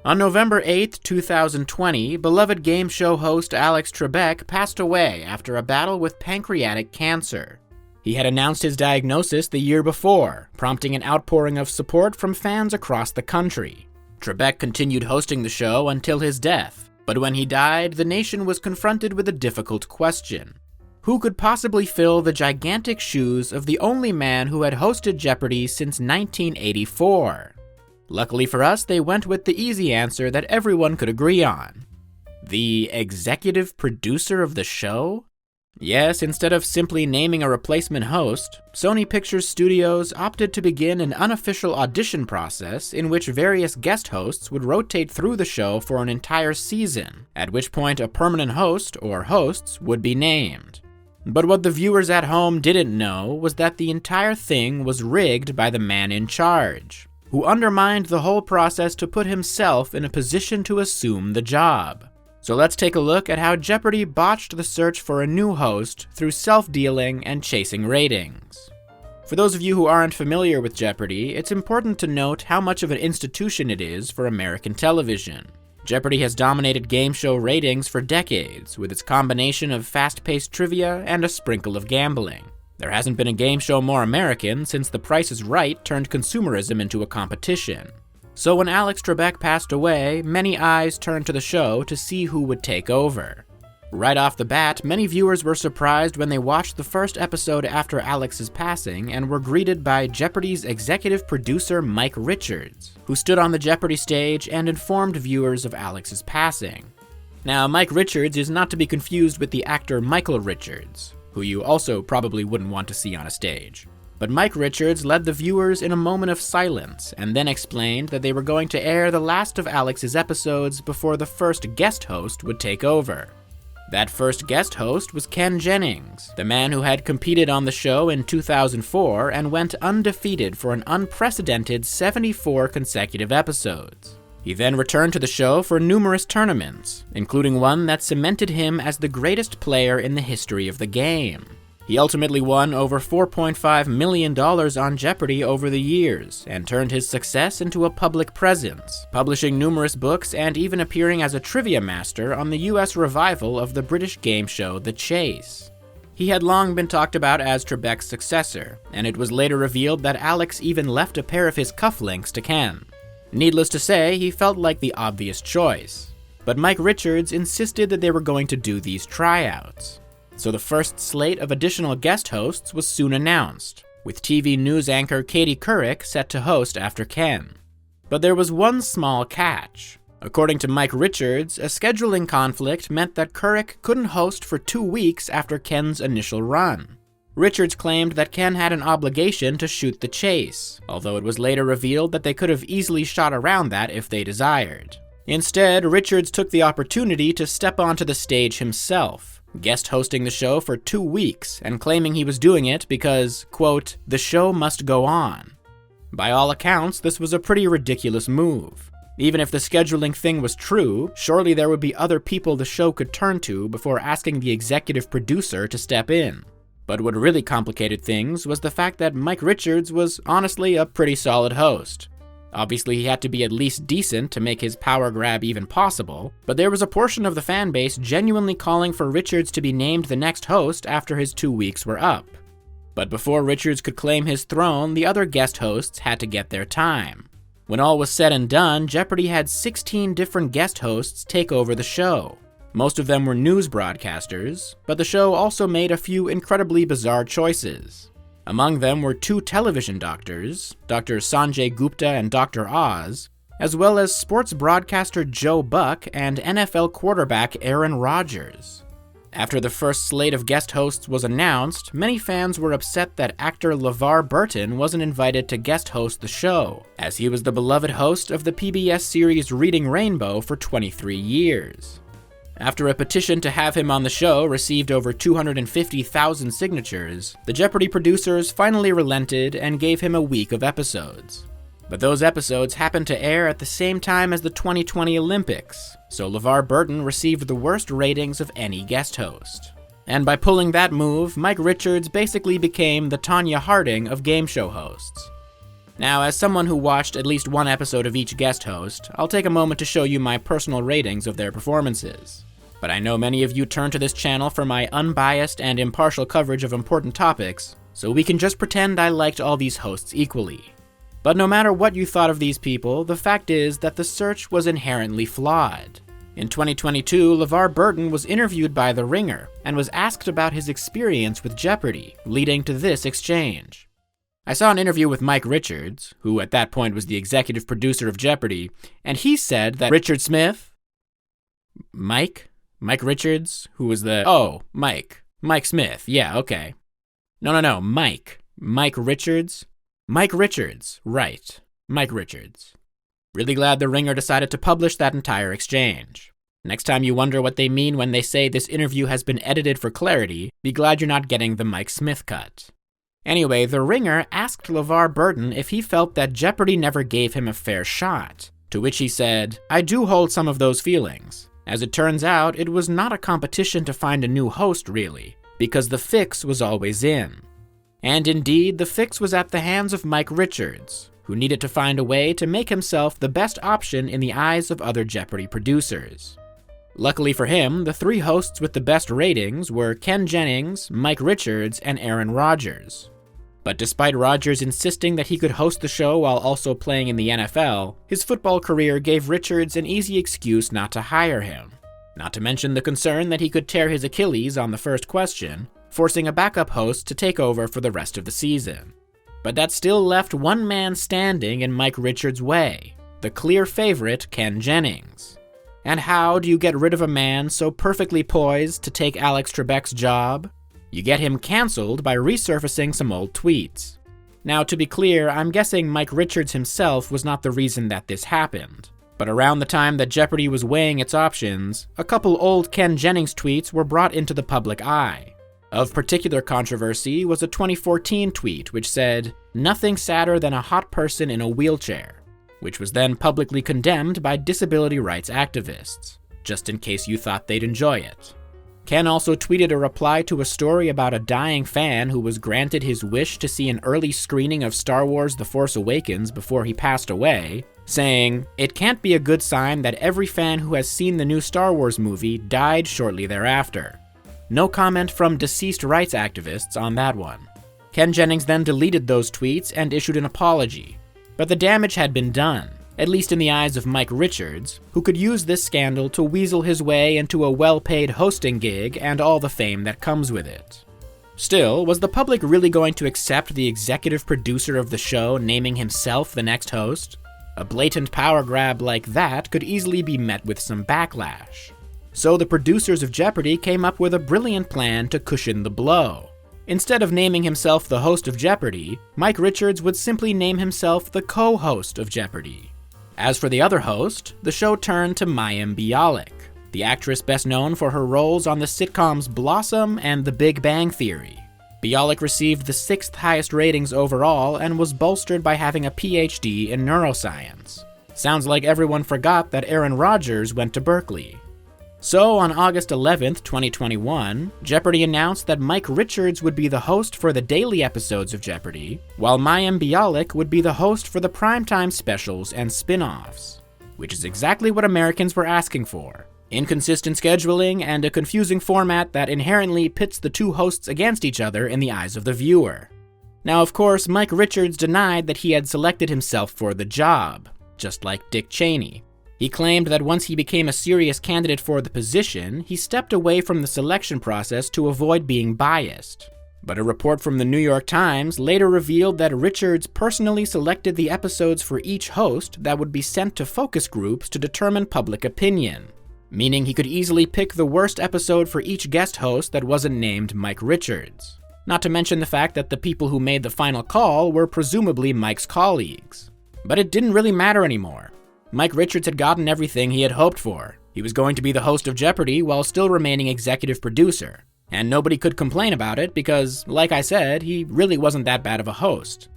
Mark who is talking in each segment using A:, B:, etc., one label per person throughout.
A: On November 8, 2020, beloved game show host Alex Trebek passed away after a battle with pancreatic cancer. He had announced his diagnosis the year before, prompting an outpouring of support from fans across the country. Trebek continued hosting the show until his death, but when he died, the nation was confronted with a difficult question. Who could possibly fill the gigantic shoes of the only man who had hosted Jeopardy since 1984? Luckily for us, they went with the easy answer that everyone could agree on. The executive producer of the show? Yes, instead of simply naming a replacement host, Sony Pictures Studios opted to begin an unofficial audition process in which various guest hosts would rotate through the show for an entire season, at which point a permanent host or hosts would be named. But what the viewers at home didn't know was that the entire thing was rigged by the man in charge, who undermined the whole process to put himself in a position to assume the job. So let's take a look at how Jeopardy botched the search for a new host through self-dealing and chasing ratings. For those of you who aren't familiar with Jeopardy, it's important to note how much of an institution it is for American television. Jeopardy has dominated game show ratings for decades, with its combination of fast-paced trivia and a sprinkle of gambling. There hasn't been a game show more American since The Price is Right turned consumerism into a competition. So when Alex Trebek passed away, many eyes turned to the show to see who would take over. Right off the bat, many viewers were surprised when they watched the first episode after Alex's passing and were greeted by Jeopardy's executive producer Mike Richards, who stood on the Jeopardy stage and informed viewers of Alex's passing. Now, Mike Richards is not to be confused with the actor Michael Richards, who you also probably wouldn't want to see on a stage. But Mike Richards led the viewers in a moment of silence and then explained that they were going to air the last of Alex's episodes before the first guest host would take over. That first guest host was Ken Jennings, the man who had competed on the show in 2004 and went undefeated for an unprecedented 74 consecutive episodes. He then returned to the show for numerous tournaments, including one that cemented him as the greatest player in the history of the game. He ultimately won over $4.5 million on Jeopardy over the years, and turned his success into a public presence, publishing numerous books and even appearing as a trivia master on the US revival of the British game show The Chase. He had long been talked about as Trebek's successor, and it was later revealed that Alex even left a pair of his cufflinks to Ken. Needless to say, he felt like the obvious choice. But Mike Richards insisted that they were going to do these tryouts. So the first slate of additional guest hosts was soon announced, with TV news anchor Katie Couric set to host after Ken. But there was one small catch. According to Mike Richards, a scheduling conflict meant that Couric couldn't host for 2 weeks after Ken's initial run. Richards claimed that Ken had an obligation to shoot The Chase, although it was later revealed that they could have easily shot around that if they desired. Instead, Richards took the opportunity to step onto the stage himself, guest hosting the show for 2 weeks and claiming he was doing it because, quote, the show must go on. By all accounts, this was a pretty ridiculous move. Even if the scheduling thing was true, surely there would be other people the show could turn to before asking the executive producer to step in. But what really complicated things was the fact that Mike Richards was honestly a pretty solid host. Obviously, he had to be at least decent to make his power grab even possible, but there was a portion of the fan base genuinely calling for Richards to be named the next host after his 2 weeks were up. But before Richards could claim his throne, the other guest hosts had to get their time. When all was said and done, Jeopardy had 16 different guest hosts take over the show. Most of them were news broadcasters, but the show also made a few incredibly bizarre choices. Among them were 2 television doctors, Dr. Sanjay Gupta and Dr. Oz, as well as sports broadcaster Joe Buck and NFL quarterback Aaron Rodgers. After the first slate of guest hosts was announced, many fans were upset that actor LeVar Burton wasn't invited to guest host the show, as he was the beloved host of the PBS series Reading Rainbow for 23 years. After a petition to have him on the show received over 250,000 signatures, the Jeopardy producers finally relented and gave him a week of episodes. But those episodes happened to air at the same time as the 2020 Olympics, so LeVar Burton received the worst ratings of any guest host. And by pulling that move, Mike Richards basically became the Tonya Harding of game show hosts. Now, as someone who watched at least one episode of each guest host, I'll take a moment to show you my personal ratings of their performances. But I know many of you turn to this channel for my unbiased and impartial coverage of important topics, so we can just pretend I liked all these hosts equally. But no matter what you thought of these people, the fact is that the search was inherently flawed. In 2022, LeVar Burton was interviewed by The Ringer and was asked about his experience with Jeopardy, leading to this exchange. I saw an interview with Mike Richards, who at that point was the executive producer of Jeopardy, and he said that Richard Smith... Mike Richards, who was Mike Smith, yeah, okay. No, Mike Richards? Mike Richards, right, Mike Richards. Really glad The Ringer decided to publish that entire exchange. Next time you wonder what they mean when they say this interview has been edited for clarity, be glad you're not getting the Mike Smith cut. Anyway, The Ringer asked LeVar Burton if he felt that Jeopardy never gave him a fair shot, to which he said, "I do hold some of those feelings. As it turns out, it was not a competition to find a new host, really, because the fix was always in." And indeed, the fix was at the hands of Mike Richards, who needed to find a way to make himself the best option in the eyes of other Jeopardy producers. Luckily for him, the three hosts with the best ratings were Ken Jennings, Mike Richards, and Aaron Rodgers. But despite Rodgers insisting that he could host the show while also playing in the NFL, his football career gave Richards an easy excuse not to hire him. Not to mention the concern that he could tear his Achilles on the first question, forcing a backup host to take over for the rest of the season. But that still left one man standing in Mike Richards' way, the clear favorite Ken Jennings. And how do you get rid of a man so perfectly poised to take Alex Trebek's job? You get him canceled by resurfacing some old tweets. Now, to be clear, I'm guessing Mike Richards himself was not the reason that this happened. But around the time that Jeopardy was weighing its options, a couple old Ken Jennings tweets were brought into the public eye. Of particular controversy was a 2014 tweet which said, "Nothing sadder than a hot person in a wheelchair," which was then publicly condemned by disability rights activists, just in case you thought they'd enjoy it. Ken also tweeted a reply to a story about a dying fan who was granted his wish to see an early screening of Star Wars The Force Awakens before he passed away, saying, "It can't be a good sign that every fan who has seen the new Star Wars movie died shortly thereafter." No comment from deceased rights activists on that one. Ken Jennings then deleted those tweets and issued an apology. But the damage had been done, at least in the eyes of Mike Richards, who could use this scandal to weasel his way into a well-paid hosting gig and all the fame that comes with it. Still, was the public really going to accept the executive producer of the show naming himself the next host? A blatant power grab like that could easily be met with some backlash. So the producers of Jeopardy came up with a brilliant plan to cushion the blow. Instead of naming himself the host of Jeopardy, Mike Richards would simply name himself the co-host of Jeopardy. As for the other host, the show turned to Mayim Bialik, the actress best known for her roles on the sitcoms Blossom and The Big Bang Theory. Bialik received the 6th highest ratings overall and was bolstered by having a PhD in neuroscience. Sounds like everyone forgot that Aaron Rodgers went to Berkeley. So on August 11th, 2021, Jeopardy announced that Mike Richards would be the host for the daily episodes of Jeopardy, while Mayim Bialik would be the host for the primetime specials and spin-offs. Which is exactly what Americans were asking for. Inconsistent scheduling and a confusing format that inherently pits the two hosts against each other in the eyes of the viewer. Now, of course, Mike Richards denied that he had selected himself for the job, just like Dick Cheney. He claimed that once he became a serious candidate for the position, he stepped away from the selection process to avoid being biased. But a report from the New York Times later revealed that Richards personally selected the episodes for each host that would be sent to focus groups to determine public opinion, meaning he could easily pick the worst episode for each guest host that wasn't named Mike Richards. Not to mention the fact that the people who made the final call were presumably Mike's colleagues. But it didn't really matter anymore. Mike Richards had gotten everything he had hoped for. He was going to be the host of Jeopardy while still remaining executive producer. And nobody could complain about it because, like I said, he really wasn't that bad of a host.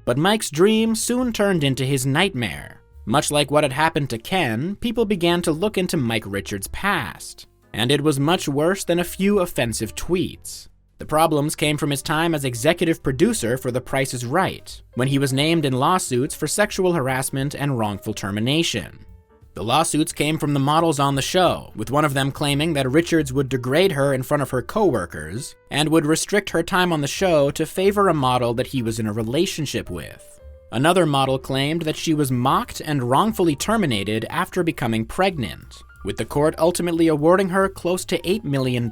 A: But Mike's dream soon turned into his nightmare. Much like what had happened to Ken, people began to look into Mike Richards' past. And it was much worse than a few offensive tweets. The problems came from his time as executive producer for The Price is Right, when he was named in lawsuits for sexual harassment and wrongful termination. The lawsuits came from the models on the show, with one of them claiming that Richards would degrade her in front of her co-workers and would restrict her time on the show to favor a model that he was in a relationship with. Another model claimed that she was mocked and wrongfully terminated after becoming pregnant, with the court ultimately awarding her close to $8 million.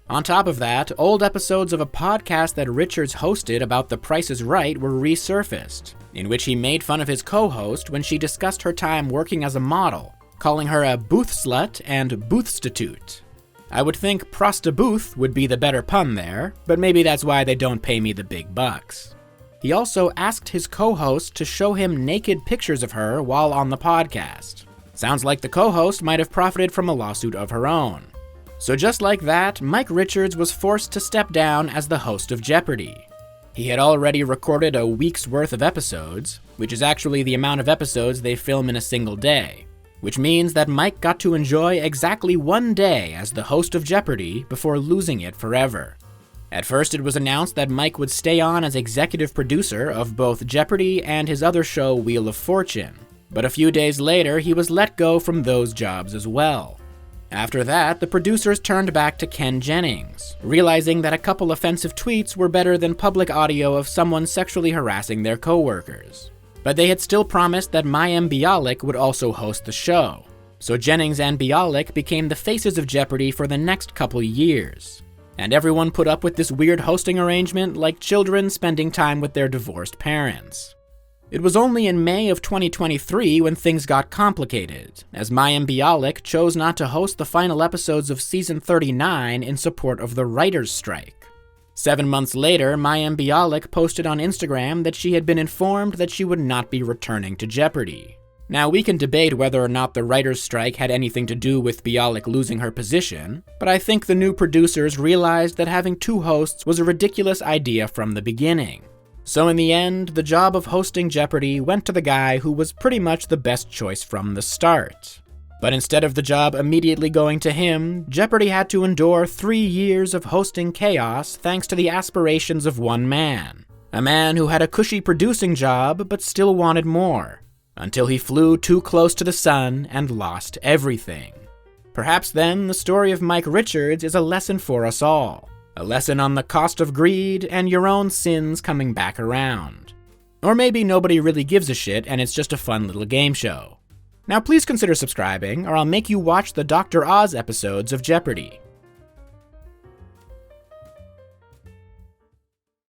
A: On top of that, old episodes of a podcast that Richards hosted about The Price is Right were resurfaced, in which he made fun of his co-host when she discussed her time working as a model, calling her a booth slut and boothstitute. I would think prostibooth would be the better pun there, but maybe that's why they don't pay me the big bucks. He also asked his co-host to show him naked pictures of her while on the podcast. Sounds like the co-host might have profited from a lawsuit of her own. So just like that, Mike Richards was forced to step down as the host of Jeopardy! He had already recorded a week's worth of episodes, which is actually the amount of episodes they film in a single day, which means that Mike got to enjoy exactly one day as the host of Jeopardy! Before losing it forever. At first, it was announced that Mike would stay on as executive producer of both Jeopardy! And his other show, Wheel of Fortune, but a few days later, he was let go from those jobs as well. After that, the producers turned back to Ken Jennings, realizing that a couple offensive tweets were better than public audio of someone sexually harassing their co-workers. But they had still promised that Mayim Bialik would also host the show, so Jennings and Bialik became the faces of Jeopardy! For the next couple years. And everyone put up with this weird hosting arrangement like children spending time with their divorced parents. It was only in May of 2023 when things got complicated, as Mayim Bialik chose not to host the final episodes of season 39 in support of the writer's strike. 7 months later, Mayim Bialik posted on Instagram that she had been informed that she would not be returning to Jeopardy! Now, we can debate whether or not the writer's strike had anything to do with Bialik losing her position, but I think the new producers realized that having two hosts was a ridiculous idea from the beginning. So in the end, the job of hosting Jeopardy! Went to the guy who was pretty much the best choice from the start. But instead of the job immediately going to him, Jeopardy! Had to endure 3 years of hosting chaos thanks to the aspirations of one man. A man who had a cushy producing job but still wanted more, until he flew too close to the sun and lost everything. Perhaps then, the story of Mike Richards is a lesson for us all. A lesson on the cost of greed and your own sins coming back around. Or maybe nobody really gives a shit and it's just a fun little game show. Now please consider subscribing, or I'll make you watch the Dr. Oz episodes of Jeopardy!